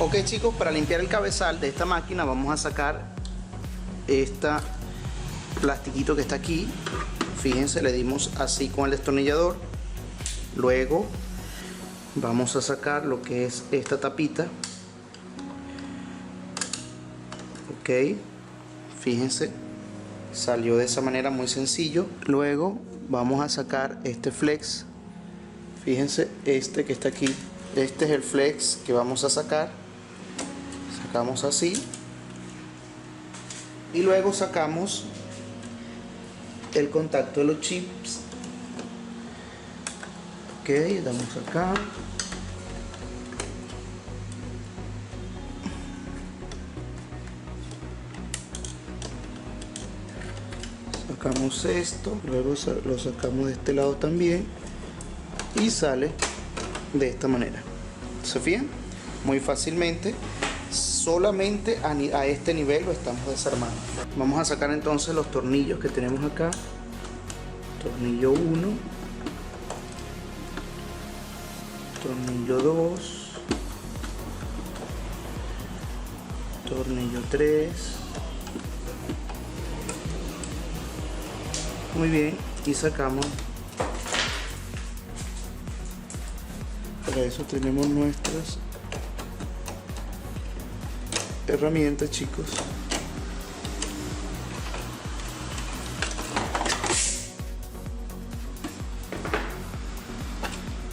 Ok chicos, para limpiar el cabezal de esta máquina vamos a sacar este plastiquito que está aquí. Fíjense, le dimos así con el destornillador. Luego vamos a sacar lo que es esta tapita. Ok, fíjense, salió de esa manera, muy sencillo. Luego vamos a sacar este flex. Fíjense, este que está aquí, este es el flex que vamos a sacar. Sacamos así y luego sacamos el contacto de los chips. Ok, damos acá. Sacamos esto, luego lo sacamos de este lado también y sale de esta manera. ¿Se fijan? Muy fácilmente. Solamente a este nivel lo estamos desarmando. Vamos a sacar entonces los tornillos que tenemos acá. Tornillo 1, tornillo 2, tornillo 3. Muy bien, y sacamos. Para eso tenemos nuestras herramientas, chicos.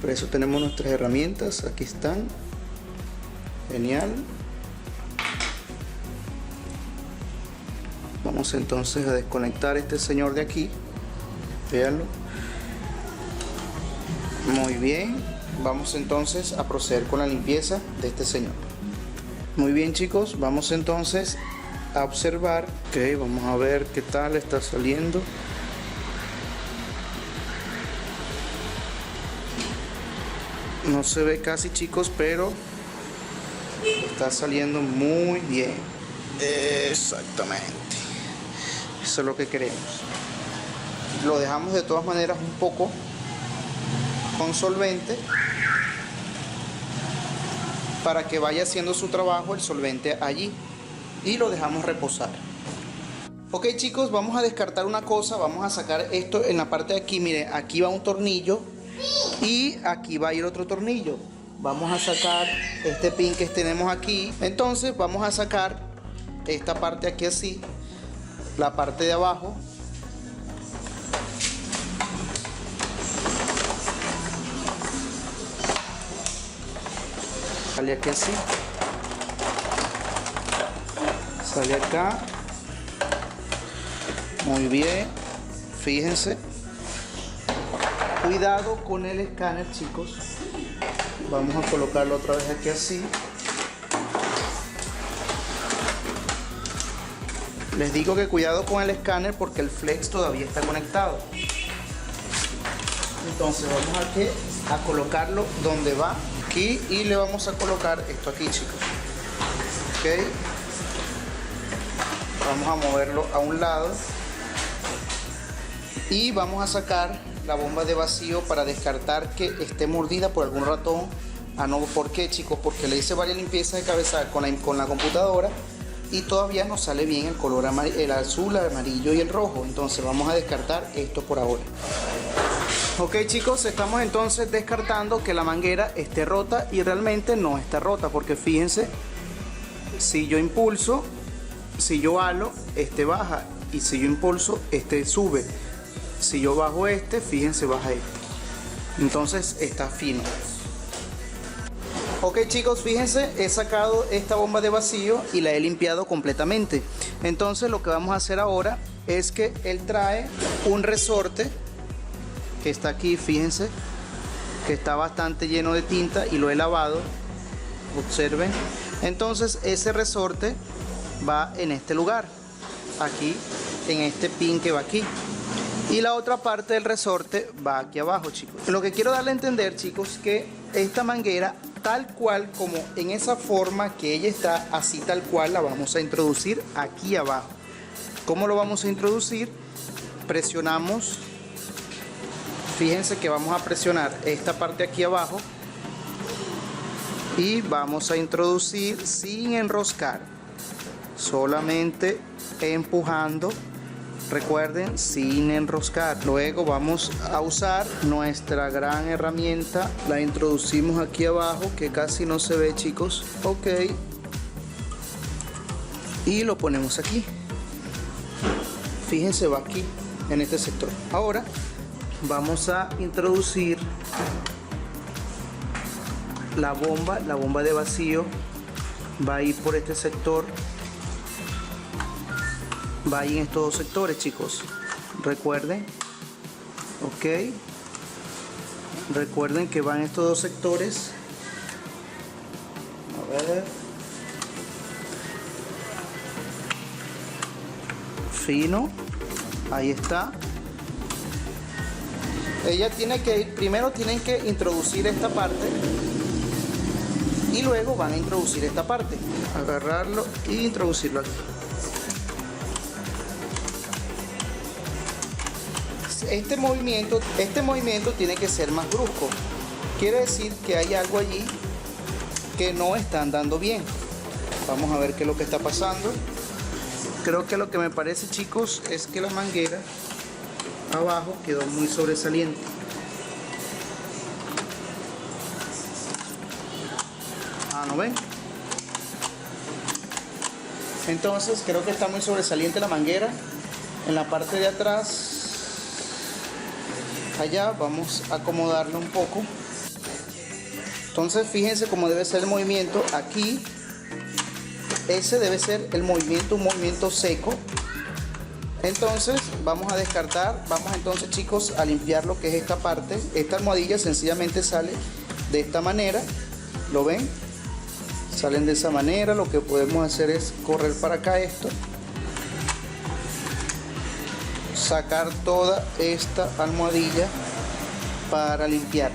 Para eso tenemos nuestras herramientas, aquí están. Genial. Vamos entonces a desconectar este señor de aquí. Véanlo. Muy bien. Vamos entonces a proceder con la limpieza de este señor. Muy bien chicos, vamos entonces a observar. Ok, vamos a ver qué tal está saliendo. No se ve casi chicos, pero está saliendo muy bien. Exactamente, eso es lo que queremos. Lo dejamos de todas maneras un poco con solvente para que vaya haciendo su trabajo el solvente allí, y lo dejamos reposar. Ok chicos, vamos a descartar una cosa. Vamos a sacar esto en la parte de aquí. Miren, aquí va un tornillo y aquí va a ir otro tornillo. Vamos a sacar este pin que tenemos aquí. Entonces vamos a sacar esta parte aquí así, la parte de abajo. Sale aquí así, sale acá. Muy bien, fíjense. Cuidado con el escáner chicos. Vamos a colocarlo otra vez aquí así. Les digo que cuidado con el escáner porque el flex todavía está conectado. Entonces vamos a colocarlo donde va. Aquí, y le vamos a colocar esto aquí chicos. Ok, vamos a moverlo a un lado y vamos a sacar la bomba de vacío para descartar que esté mordida por algún ratón. No, ¿por qué chicos? Porque le hice varias limpiezas de cabezal con la computadora y todavía no sale bien el color el azul, el amarillo y el rojo. Entonces vamos a descartar esto por ahora. Ok chicos, estamos entonces descartando que la manguera esté rota, y realmente no está rota, porque fíjense, si yo impulso, si yo halo, este baja, y si yo impulso, este sube. Si yo bajo este, fíjense, baja este. Entonces está fino. Ok chicos, fíjense, he sacado esta bomba de vacío y la he limpiado completamente. Entonces lo que vamos a hacer ahora es que él trae un resorte que está aquí, fíjense, que está bastante lleno de tinta y lo he lavado, observen. Entonces ese resorte va en este lugar, aquí, en este pin que va aquí, y la otra parte del resorte va aquí abajo chicos. Lo que quiero darle a entender chicos, que esta manguera tal cual como en esa forma que ella está, así tal cual la vamos a introducir aquí abajo. ¿Cómo lo vamos a introducir? Presionamos. Fíjense que vamos a presionar esta parte aquí abajo y vamos a introducir sin enroscar, solamente empujando. Recuerden, sin enroscar. Luego vamos a usar nuestra gran herramienta, la introducimos aquí abajo, que casi no se ve, chicos. Ok, y lo ponemos aquí. Fíjense, va aquí en este sector. Ahora vamos a introducir la bomba de vacío. Va a ir por este sector, va a ir en estos dos sectores, chicos. Recuerden, ok, recuerden que van estos dos sectores. A ver, fino, ahí está. Ella tiene que ir, primero tienen que introducir esta parte y luego van a introducir esta parte. Agarrarlo e introducirlo aquí. Este movimiento tiene que ser más brusco. Quiere decir que hay algo allí que no está andando bien. Vamos a ver qué es lo que está pasando. Creo que lo que me parece, chicos, es que la manguera abajo quedó muy sobresaliente. ¿No ven? Entonces creo que está muy sobresaliente la manguera en la parte de atrás. Allá vamos a acomodarlo un poco. Entonces fíjense cómo debe ser el movimiento aquí. Ese debe ser el movimiento, un movimiento seco. Entonces vamos a descartar, vamos entonces, chicos, a limpiar lo que es esta parte. Esta almohadilla sencillamente sale de esta manera. ¿Lo ven? Salen de esa manera. Lo que podemos hacer es correr para acá esto, sacar toda esta almohadilla para limpiar.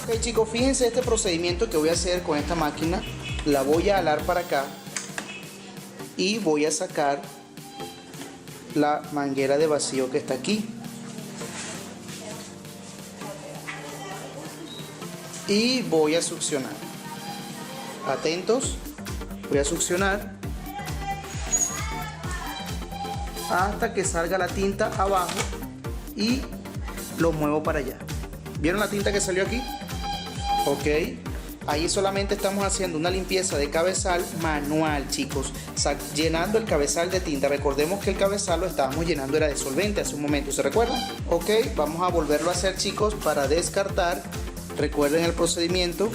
Ok, chicos, fíjense este procedimiento que voy a hacer con esta máquina. La voy a alar para acá y voy a sacar la manguera de vacío que está aquí. Y voy a succionar. Atentos, voy a succionar hasta que salga la tinta abajo y lo muevo para allá. ¿Vieron la tinta que salió aquí? Ok, ahí solamente estamos haciendo una limpieza de cabezal manual, chicos, llenando el cabezal de tinta. Recordemos que el cabezal lo estábamos llenando era de solvente hace un momento, ¿se recuerdan? Ok, vamos a volverlo a hacer, chicos, para descartar. Recuerden el procedimiento.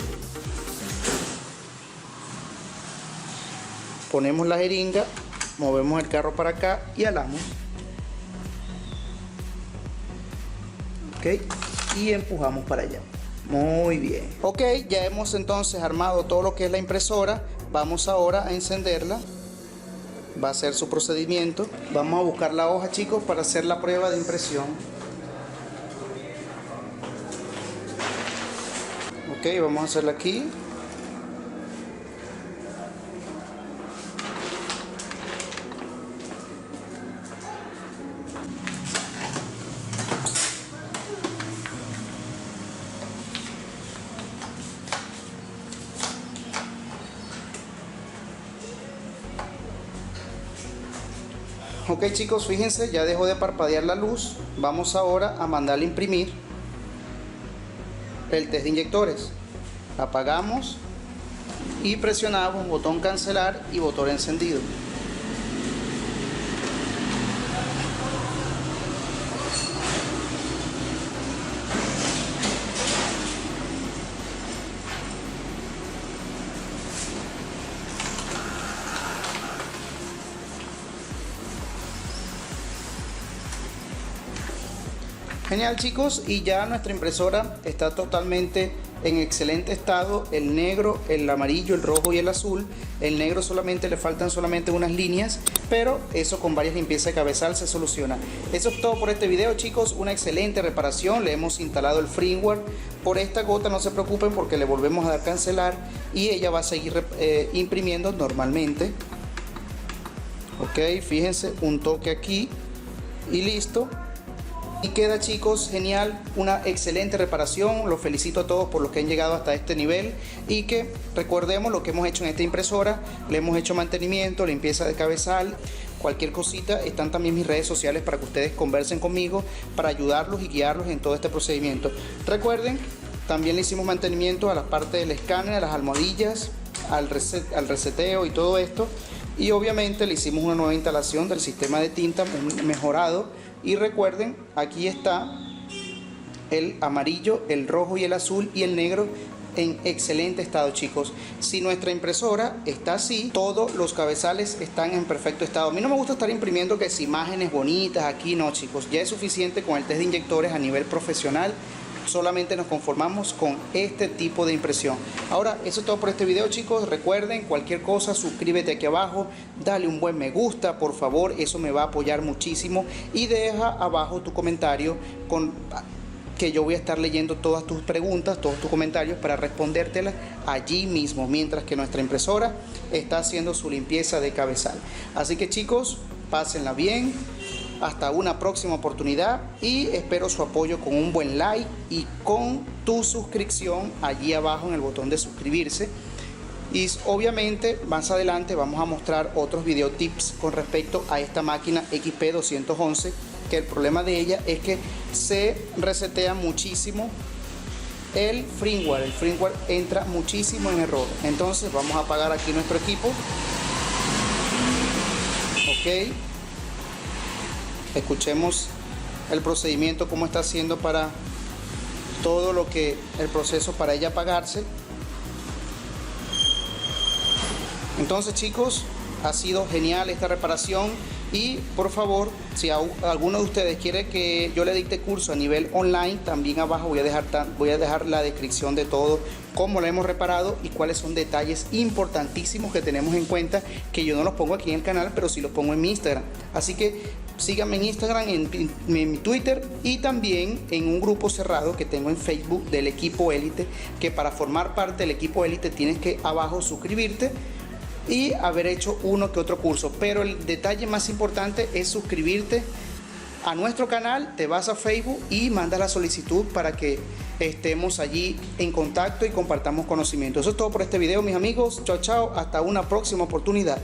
Ponemos la jeringa, movemos el carro para acá y alamos. Ok, y empujamos para allá. Muy bien. Ok, ya hemos entonces armado todo lo que es la impresora. Vamos ahora a encenderla. Va a ser su procedimiento. Vamos a buscar la hoja, chicos, para hacer la prueba de impresión. Ok, vamos a hacerla aquí. Ok, chicos, fíjense, ya dejó de parpadear la luz. Vamos ahora a mandarle a imprimir el test de inyectores. Apagamos y presionamos botón cancelar y botón encendido. Genial, chicos, y ya nuestra impresora está totalmente en excelente estado. El negro, el amarillo, el rojo y el azul. El negro solamente le faltan solamente unas líneas, pero eso con varias limpiezas de cabezal se soluciona. Eso es todo por este video, chicos. Una excelente reparación. Le hemos instalado el firmware. Por esta gota no se preocupen porque le volvemos a dar cancelar y ella va a seguir imprimiendo normalmente. Ok, fíjense, un toque aquí y listo. Y queda, chicos, genial, una excelente reparación. Los felicito a todos por los que han llegado hasta este nivel, y que recordemos lo que hemos hecho en esta impresora. Le hemos hecho mantenimiento, limpieza de cabezal, cualquier cosita. Están también mis redes sociales para que ustedes conversen conmigo, para ayudarlos y guiarlos en todo este procedimiento. Recuerden, también le hicimos mantenimiento a la parte del escáner, a las almohadillas, al reseteo y todo esto. Y obviamente le hicimos una nueva instalación del sistema de tinta mejorado. Y recuerden, aquí está el amarillo, el rojo y el azul y el negro en excelente estado, chicos. Si nuestra impresora está así, todos los cabezales están en perfecto estado. A mí no me gusta estar imprimiendo que es imágenes bonitas aquí, no, chicos. Ya es suficiente con el test de inyectores a nivel profesional. Solamente nos conformamos con este tipo de impresión. Ahora, eso es todo por este video, chicos. Recuerden, cualquier cosa, suscríbete aquí abajo, dale un buen me gusta, por favor, eso me va a apoyar muchísimo. Y deja abajo tu comentario, que yo voy a estar leyendo todas tus preguntas, todos tus comentarios, para respondértelas allí mismo, mientras que nuestra impresora está haciendo su limpieza de cabezal. Así que, chicos, pásenla bien. Hasta una próxima oportunidad, y espero su apoyo con un buen like y con tu suscripción allí abajo en el botón de suscribirse. Y obviamente más adelante vamos a mostrar otros video tips con respecto a esta máquina XP211, que el problema de ella es que se resetea muchísimo el firmware. El firmware entra muchísimo en error. Entonces vamos a apagar aquí nuestro equipo. Ok. Escuchemos el procedimiento, cómo está haciendo para todo lo que el proceso para ella apagarse. Entonces, chicos, ha sido genial esta reparación. Y por favor, si alguno de ustedes quiere que yo le dicte curso a nivel online, también abajo voy a dejar la descripción de todo, cómo lo hemos reparado y cuáles son detalles importantísimos que tenemos en cuenta, que yo no los pongo aquí en el canal, pero sí los pongo en mi Instagram. Así que síganme en Instagram, en mi Twitter, y también en un grupo cerrado que tengo en Facebook del equipo élite, que para formar parte del equipo élite tienes que abajo suscribirte y haber hecho uno que otro curso. Pero el detalle más importante es suscribirte a nuestro canal. Te vas a Facebook y mandas la solicitud para que estemos allí en contacto y compartamos conocimiento. Eso es todo por este video, mis amigos. Chao, chao. Hasta una próxima oportunidad.